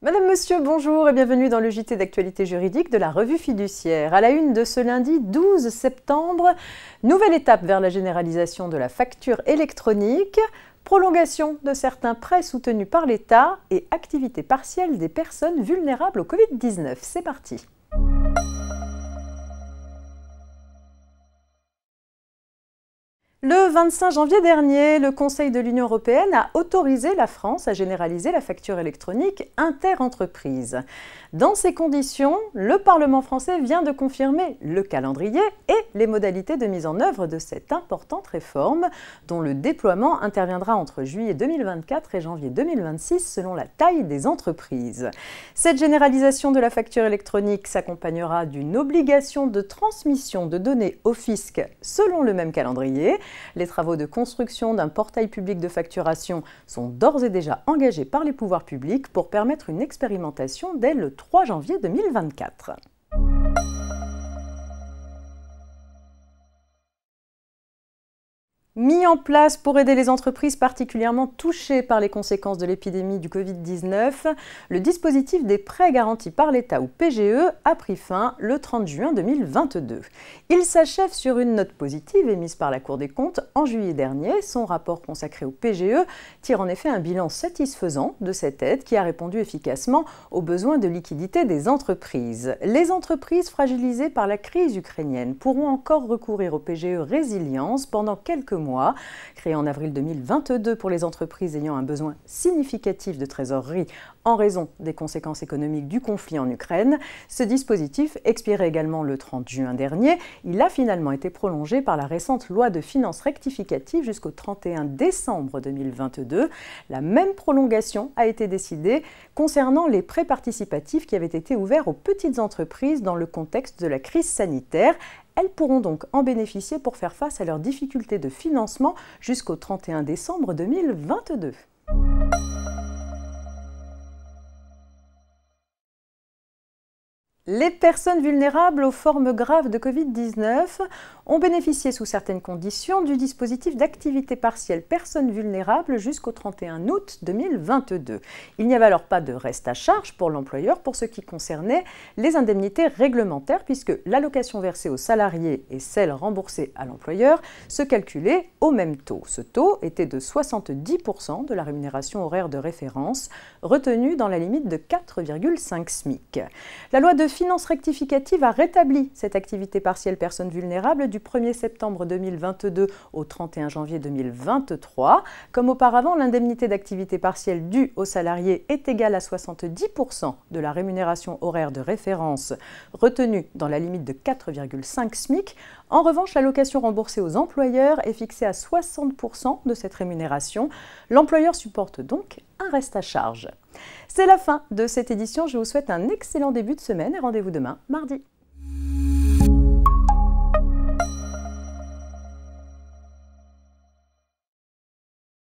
Madame, Monsieur, bonjour et bienvenue dans le JT d'actualité juridique de la Revue Fiduciaire. À la une de ce lundi 12 septembre, nouvelle étape vers la généralisation de la facture électronique, prolongation de certains prêts soutenus par l'État et activité partielle des personnes vulnérables au Covid-19. C'est parti. Le 25 janvier dernier, le Conseil de l'Union européenne a autorisé la France à généraliser la facture électronique inter-entreprise. Dans ces conditions, le Parlement français vient de confirmer le calendrier et les modalités de mise en œuvre de cette importante réforme, dont le déploiement interviendra entre juillet 2024 et janvier 2026 selon la taille des entreprises. Cette généralisation de la facture électronique s'accompagnera d'une obligation de transmission de données au fisc selon le même calendrier. Les travaux de construction d'un portail public de facturation sont d'ores et déjà engagés par les pouvoirs publics pour permettre une expérimentation dès le 3 janvier 2024. Mis en place pour aider les entreprises particulièrement touchées par les conséquences de l'épidémie du Covid-19, le dispositif des prêts garantis par l'État ou PGE a pris fin le 30 juin 2022. Il s'achève sur une note positive émise par la Cour des comptes en juillet dernier. Son rapport consacré au PGE tire en effet un bilan satisfaisant de cette aide qui a répondu efficacement aux besoins de liquidité des entreprises. Les entreprises fragilisées par la crise ukrainienne pourront encore recourir au PGE Résilience pendant quelques mois, créé en avril 2022 pour les entreprises ayant un besoin significatif de trésorerie en raison des conséquences économiques du conflit en Ukraine. Ce dispositif expirait également le 30 juin dernier. Il a finalement été prolongé par la récente loi de finances rectificative jusqu'au 31 décembre 2022. La même prolongation a été décidée concernant les prêts participatifs qui avaient été ouverts aux petites entreprises dans le contexte de la crise sanitaire. Elles pourront donc en bénéficier pour faire face à leurs difficultés de financement jusqu'au 31 décembre 2022. Les personnes vulnérables aux formes graves de Covid-19 ont bénéficié sous certaines conditions du dispositif d'activité partielle personnes vulnérables jusqu'au 31 août 2022. Il n'y avait alors pas de reste à charge pour l'employeur pour ce qui concernait les indemnités réglementaires puisque l'allocation versée aux salariés et celle remboursée à l'employeur se calculaient au même taux. Ce taux était de 70% de la rémunération horaire de référence retenue dans la limite de 4,5 SMIC. La loi de finances rectificative a rétabli cette activité partielle personnes vulnérables du 1er septembre 2022 au 31 janvier 2023. Comme auparavant, l'indemnité d'activité partielle due aux salariés est égale à 70% de la rémunération horaire de référence retenue dans la limite de 4,5 SMIC. En revanche, l'allocation remboursée aux employeurs est fixée à 60% de cette rémunération. L'employeur supporte donc un reste à charge. C'est la fin de cette édition. Je vous souhaite un excellent début de semaine et rendez-vous demain, mardi.